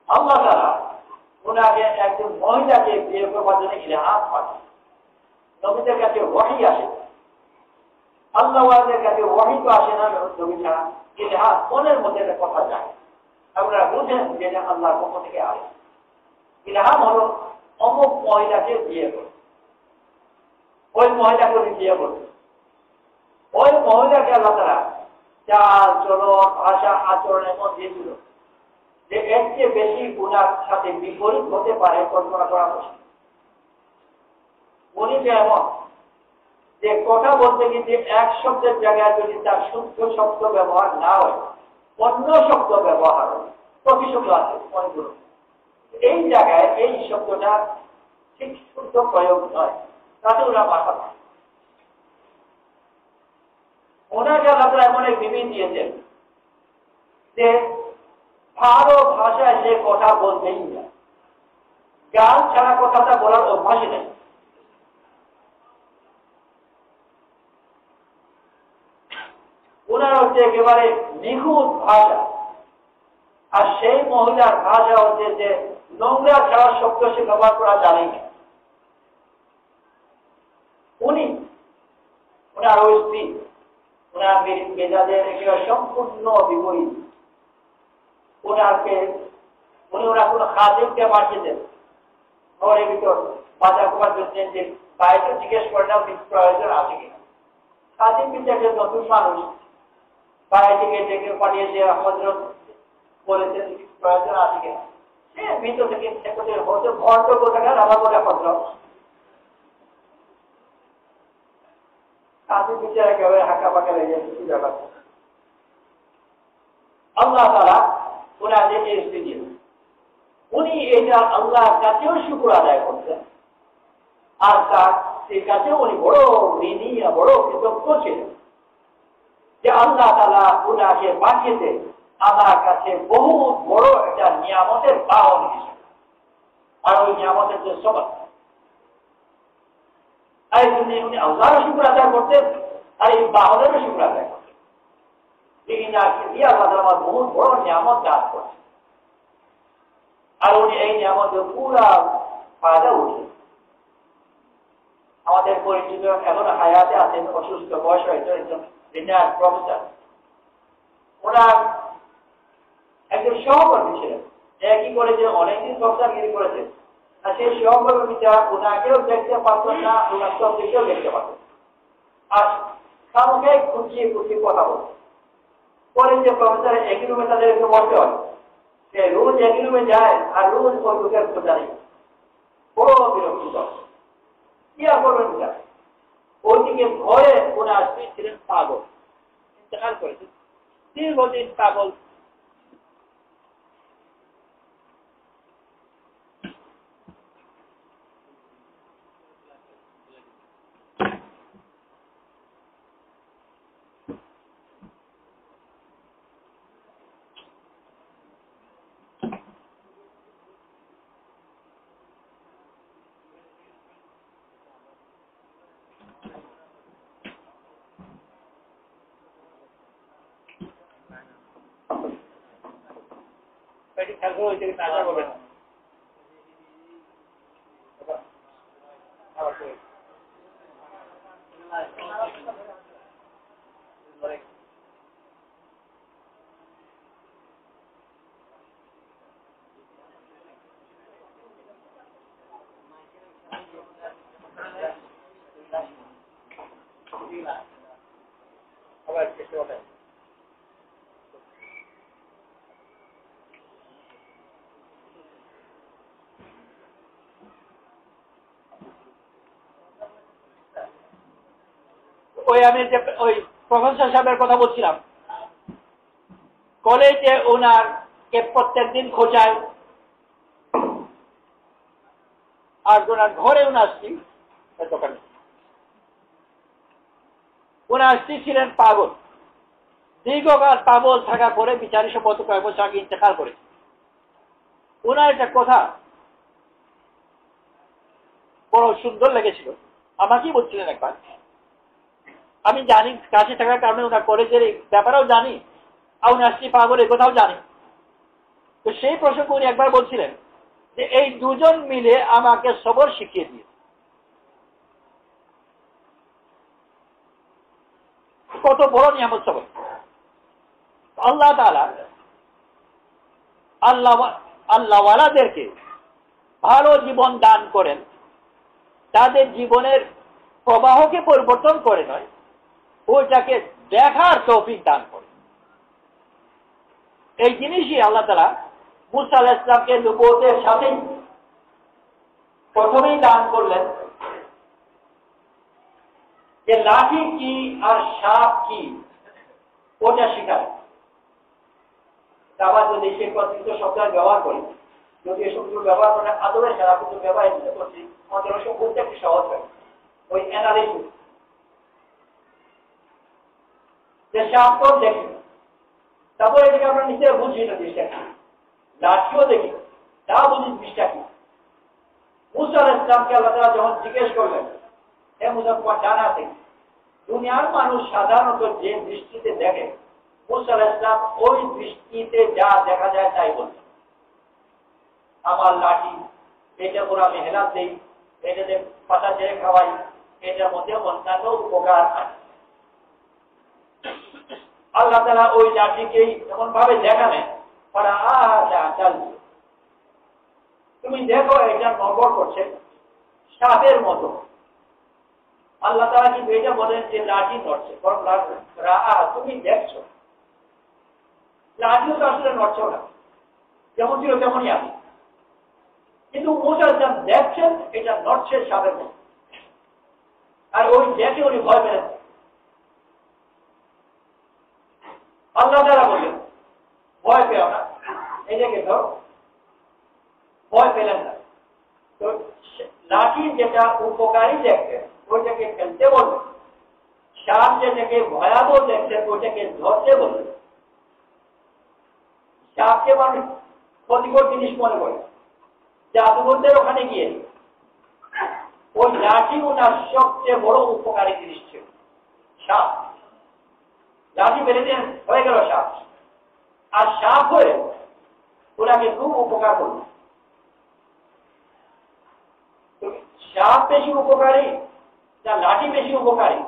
আল্লাহ তাআলা ওনাকে একজন মহিলাকে বিয়ে করবার জন্য ইলহাম পাঠান। নবীদের কাছে ওহী আসে, আল্লাহওয়ালাদের কাছে ওহী তো আসে না নবী ছাড়া, ইলহাম মনের মধ্যে একটা কথা যায়, আপনারা বুঝেন যে আল্লাহর পক্ষ থেকে আসে। ইলহাম হলো অমুক মহিলাকে বিয়ে করবে, ওই মহিলাকে বিয়ে করবে। ওই মহিলাকে আল্লাহ তাআলা চাল চলন ভাষা আচরণ এমন দিয়েছিল যে এর চেয়ে বেশি গুনার সাথে বিপরীত হতে পারে কল্পনা করা মুশকিল। উনি যে এমন যে কথা বলতে গিয়ে এক শব্দের জায়গায় যদি তার শুদ্ধ শব্দ ব্যবহার না হয়, অন্য শব্দ ব্যবহার হয়, প্রতিশব্দ আছে অনেকগুলো, এই জায়গায় এই শব্দটা ঠিক শুদ্ধ প্রয়োগ নয়, তাতে ওরা মাথা পায়। ওনাকে আল্লাহ তাআলা এমন এক বিবি দিয়েছেন যে ভালো ভাষায় সে কথা বলতেই না, গান ছাড়া কথাটা বলার অভ্যাসই নেই। ওনার হচ্ছে একেবারে নিখুঁত ভাষা, আর সেই মহিলার ভাষা হচ্ছে যে নোংরা ছাড়া শব্দ সে ব্যবহার করা জানে না। উনি ওনার ওই স্ত্রী, ওনার মেজাজের একেবারে সম্পূর্ণ বিপরীত। উনি ওনার কোনো খাদিমকে পাঠিয়েছেন ঘরের ভিতর বাজার করার জন্য, যে বাইরে জিজ্ঞেস করে না প্রয়োজন আছে কিনা। খাদিম কিন্তু একজন নতুন মানুষ, বাইরে থেকে ডেকে পাঠিয়েছে, হযরত বলেছেন প্রয়োজন আছে কিনা। সে ভিতর থেকে হয়তো ভণ্ড কোথাকার আবার বলে হযরত। খাদিম বিচার একেবারে হাঁকা পাকা লেগে কি ব্যাপার। আল্লাহ তাআলা ওনাদের এই স্ত্রী, উনি এটা আল্লাহর কাছেও শুকর আদায় করতেন, আর তার কাছেও উনি বড় ঋণী, বড় কৃতজ্ঞ ছিলেন যে আল্লাহ তাআলা ওনাকে পাঠিয়েছে আমার কাছে বহু বড় একটা নিয়ামতের বাহন হিসেবে। আর ওই নিয়ামতের যে সবর, এই জন্য উনি আল্লাহরও শুকর আদায় করতেন, আর এই বাহনেরও শুকর আদায় করতেন। আল্লাহ তাআলা আমার বহু বড় নিয়ামত দান করছেন। উনি এই নিয়ামতের পুরা ফায়দা উঠে। আমাদের পরিচিত এখন হায়াতে আছেন, অসুস্থ বয়স হয়েছে, একজন রিটায়ার্ড প্রফেসর। ওনার একজন সহকর্মী ছিলেন, একই কলেজে অনেকদিন প্রফেসরগিরি করেছেন। আর সেই সহকর্মীটা ওনাকেও দেখতে পারতেন না, ওনার সবদিকেও দেখতে পারতেন। আর কাউকে খুঁজিয়ে খুঁজিয়ে কথা বলতেন। পরে যে প্রফেসর একই রুমে তাদেরকে বলতে হয়, সে রোজ একই রুমে যায় আর রোজ ওই লোকের খোঁজা নেই। বড় বিরক্তিকর। কি আর করবেন ওটা? ওইদিকে ভয়ে ওনার স্ত্রী ছিলেন পাগল, ইন্তেকাল করেছেন। দীর্ঘদিন পাগল। ওই আমি যে ওই প্রফেসর সাহেবের কথা বলছিলাম, কলেজে ওনার কে প্রত্যেকদিন খোঁজায়, আর ওনার ঘরে ওনার স্ত্রী দোকানে। ওনার স্ত্রী ছিলেন পাগল। দীর্ঘকাল পাগল থাকার পরে বিচারী সম্ভবত কয়েক বছর আগে ইন্তেকাল করেছে। ওনার একটা কথা বড় সুন্দর লেগেছিল, আমাকেই বলছিলেন একবার। আমি জানি, কাছে থাকার কারণে ওনার কলেজের এই ব্যাপারেও জানি, আর ওনার স্ত্রী পাগল এই কথাও জানি। তো সেই প্রসঙ্গে উনি একবার বলছিলেন যে এই দুজন মিলে আমাকে সবর শিখিয়ে দিয়ে, কত বড় নিয়ামত সবর। আল্লাহ তাআলা আল্লাহওয়ালাদেরকে ভালো জীবন দান করেন, তাদের জীবনের প্রবাহকে পরিবর্তন করে নয়, ওইটাকে দেখার তৌফিক দান করে। এই জিনিসই আল্লাহ তাআলা মুসা আলাইহিস সালামকে নবুয়তের সাথেই প্রথমেই দান করলেন, যে লাঠি কি আর সাপ কি ওটা শিখায়। আবার যদি সে প্রতিনিধিত্ব শব্দ ব্যবহার করি, যদি এই শব্দগুলো ব্যবহার করে আদরের সারা কিন্তু ব্যবহার করছি, আমাদের ওই সব বলতে একটু সহজ হয়। ওই অ্যানালিসিস, যে সাপ তো দেখি, তারপরে এটাকে আমরা নিচে বুঝি না জিনিসটা কি, লাঠিও দেখি, তা বুঝি জিনিসটা কি। মুসা আলাইহিস সালামকে আল্লাহ তাআলা যখন জিজ্ঞেস করলেন, হে মুসা, তোমার জানা আছে দুনিয়ার মানুষ সাধারণত যে দৃষ্টিতে দেখে, মুসা আলাইহিস সালাম ওই দৃষ্টিতে যা দেখা যায় তাই বলছে। আমার লাঠি, এটা করে আমি হেলাত দেই, এটাতে পাতা ছেড়ে খাওয়াই, এটার মধ্যে অন্যান্য উপকার আছে। আল্লাহ তাআলা ওই লাঠিকেই এমন ভাবে দেখাবেন, তুমি দেখো এটা নড়বড় করছে সাপের মতো। আল্লাহ তাআলা কিন্তু এটা বলেন যে লাঠি নড়ছে, তুমি দেখছো লাঠিও তো আসলে নড়ছে না, যেমন ছিল তেমনই আছে। কিন্তু মুসা আলাইহিস সালাম দেখছেন এটা নড়ছে সাপের মতো, আর ওই দেখে উনি ভয় পেলেন। আল্লাহ তাআলা বললেন, ভয় পেও না, এটাকে ধর, ভয় পেলেন না। তো লাঠি যেটা উপকারী দেখতেন ওইটাকে ফেলতে বললেন, সাপ যেটাকে ভয়াবহ দেখতেন ওইটাকে ধরতে বললেন। সাপকে মানুষ ক্ষতিকর জিনিস মনে করে, জাদুঘরদের ওখানে গিয়ে ওই লাঠি ওনার সবচেয়ে বড় উপকারী জিনিস ছিল। সাপ, লাঠি ফেলে দিয়ে হয়ে গেল সাপ, আর সাপ হয়ে ওনাকে খুব উপকার করল। বেশি উপকারী না লাঠি বেশি উপকারী?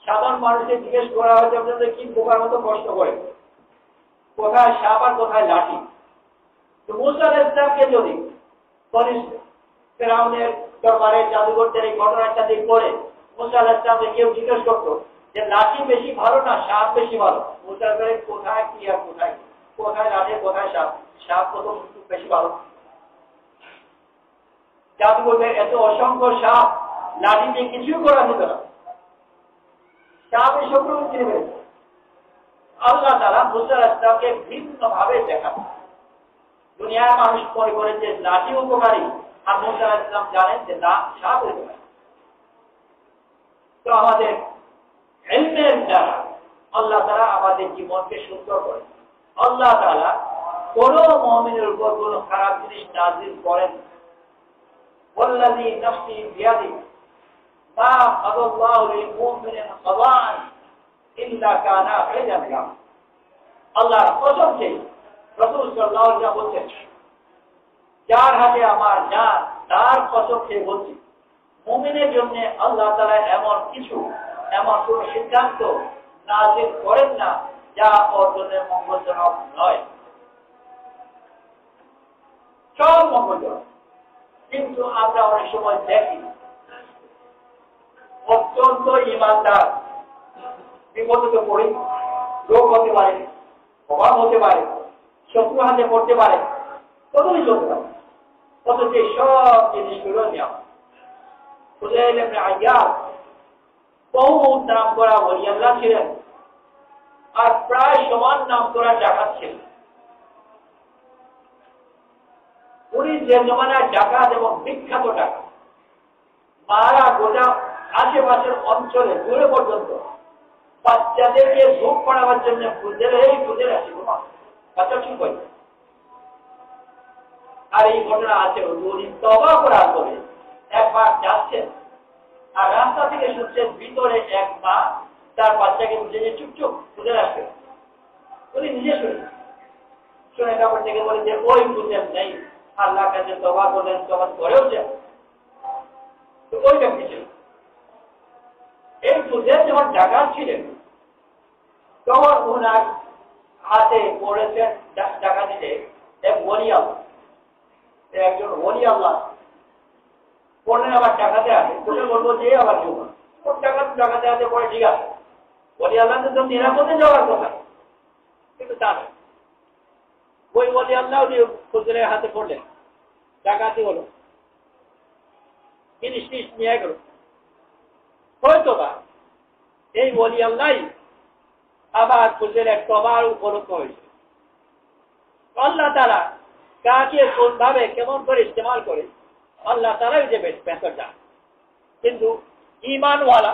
সাধারণ মানুষকে জিজ্ঞেস করা হয়েছে আপনাদের কি পোকার মতো কষ্ট করে, কোথায় সাপ আর কোথায় লাঠি? তো মুসা আলাইহিস সালামকে যদি ফেরাউনের দরবারে জাদুঘরদের এই ঘটনাটা দিয়ে পড়ে মুসা আলাইহিস সালামকে কেউ জিজ্ঞেস করতো যে লাঠি বেশি ভালো না সাপ বেশি ভালো, মুসা আলাইহিস সালাম কোথায় কি আর কোথায় কোথায় লাঠি কোথায় সাপ, সাপ কত বেশি ভালো? জাদুঘরের এত অসংখ্য সাপ, লাঠি দিয়ে কিছুই করা যেত না, সাপ এই সব কিনে ফেলেছে। আল্লাহ তাআলা মুসা আলাইহিস সালামকে ভিন্ন ভাবে দেখান। দুনিয়ার মানুষ মনে করেন যে লাঠি উপকারী, আর মুসা আলাইহিস সালাম জানেন যে না, সাপ উপকারী। তো আমাদের ইলমের দ্বারা আল্লাহ তাআলা আমাদের জীবনকে সুন্দর করেন। আল্লাহ তাআলা কোন মুমিনের উপর কোন খারাপ জিনিস নাযিল করেন। ওয়াল্লাযী নাফসি বিয়াদিহি মা কাদাল্লাহু লিল মুমিনিন কাদাআন ইল্লা কানা খায়রান লাহুম। আল্লাহর কসম খেয়ে রাসূল সাল্লাল্লাহু আলাইহি ওয়াসাল্লাম বলেন, যার হাতে আমার জান, তার কসম খেয়ে বলছি, মুমিনের জন্য আল্লাহ তাআলা এমন কিছু, এমন কোন সিদ্ধান্ত নাযিল করেন না যা ওর জন্য মঙ্গলজনক নয়। সব মঙ্গলজনক। কিন্তু আমরা অনেক সময় দেখি অত্যন্ত ইমানদার বিপদে পড়ে, রোগ হতে পারে, অভাব হতে পারে, শত্রু হাতে পড়তে পারে, কত কিছু হতে পারে, অথচ সব জিনিসগুলো নেওয়া। ফুযাইল ইবনে আইয়াদ বহু নাম করা ওলি আল্লাহ ছিলেন, আর প্রায় সমান নাম করা ডাকাত ছিলেন। উনি যে জমানায় ডাকাত এবং বিখ্যাত ডাকাত, মারা গোটা আশেপাশের অঞ্চলে দূরে পর্যন্ত বাচ্চাদেরকে ধূপ পড়াবার জন্য খুঁজে আসি বাচ্চা চুপ করে। আর এই ঘটনা আছে, উনি তওবা করার পরে একবার যাচ্ছেন, আর রাস্তা থেকে শুনছেন ভিতরে এক মা তার বাচ্চাকে বুঝে যে চুপচুপ খুঁজে আসবে। উনি নিজে শুনে কাপড় থেকে বলে যে ওই বুঝেন নেই, আল্লাহ কাছে তওবা করলেন, তওবা করেও যে ওই ব্যক্তি ছিল। এই বুঝে যখন ডাকাত ছিলেন তখন ওনার হাতে পড়েছেন ডাকাতিতে এক ওলি আল্লাহ, একজন ওলি আল্লাহ পড়লেন, আবার ডাকাতে আসে, তোকে বলবো যে আবার কেউ ডাকাতে আসে পরে ঠিক আছে, ওলি আল্লাহ তো নিরাপদে যাওয়ার কথা, কিন্তু তা নয়। ওই ওলি আল্লাহ হুজুরের হাতে পড়লেন, ডাকাতি হলো, জিনিস নিয়ে গেল। হয়তো বা এই ওলি আল্লাহ আবার হুজুরের তওবার উপলক্ষ হয়েছে। আল্লাহ তাআলা কাকে কোন ভাবে কেমন করে ইস্তেমাল করে আল্লাহ তাআলাই যে বেহতর জানেন। কিন্তু ঈমানওয়ালা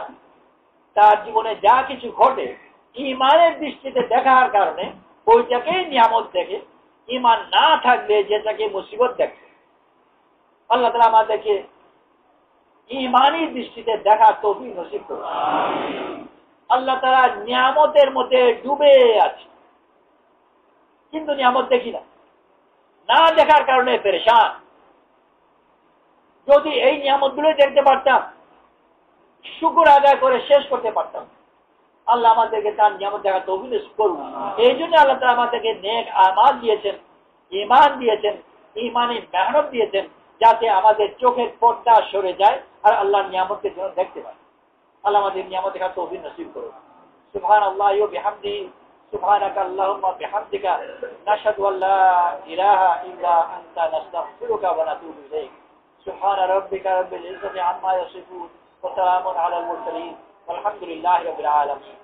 তার জীবনে যা কিছু ঘটে ঈমানের দৃষ্টিতে দেখার কারণে ওইটাকেই নিয়ামত দেখে, ঈমান না থাকলে যেটাকে মুসিবত দেখে। আল্লাহ তাআলা আমাদেরকে ঈমানী দৃষ্টিতে দেখার তৌফিক নসিব করুন। আল্লাহ তাআলা নিয়ামতের মধ্যে ডুবে আছে, কিন্তু নিয়ামত দেখি না, না দেখার কারণে পেরেশান। যদি এই নিয়ামতগুলো দেখতে পারতাম, শুকর আদায় করে শেষ করতে পারতাম, আল্লাহ আমাদেরকে তার নিয়ামত দেখার তৌফিক নসিব করুন। এই জন্য আল্লাহ তাআলা আমাদেরকে নেক আমাল দিয়েছেন, ঈমান দিয়েছেন, ঈমানে মেহনত দিয়েছেন, যাতে আমাদের চোখের পর্দা সরে যায় আর আল্লাহর নিয়ামতকে যেন দেখতে পাই। আল্লাহ আমাদের নিয়ামত দেখার তৌফিক নসিব করুন। সুবহানাল্লাহি ওয়া বিহামদিহি, সুবহানাকা আল্লাহুম্মা বিহামদিকা, নাশহাদু আল্লা ইলাহা ইল্লা আনতা, নাস্তাগফিরুকা ওয়া নাতুবু ইলাইক। সুবহানা রাব্বিকা রাব্বিল ইজ্জাতি আম্মা ইয়াসিফুন ওয়া সালামুন আলাল মুরসালিন ওয়ালহামদুলিল্লাহি রাব্বিল আলামিন।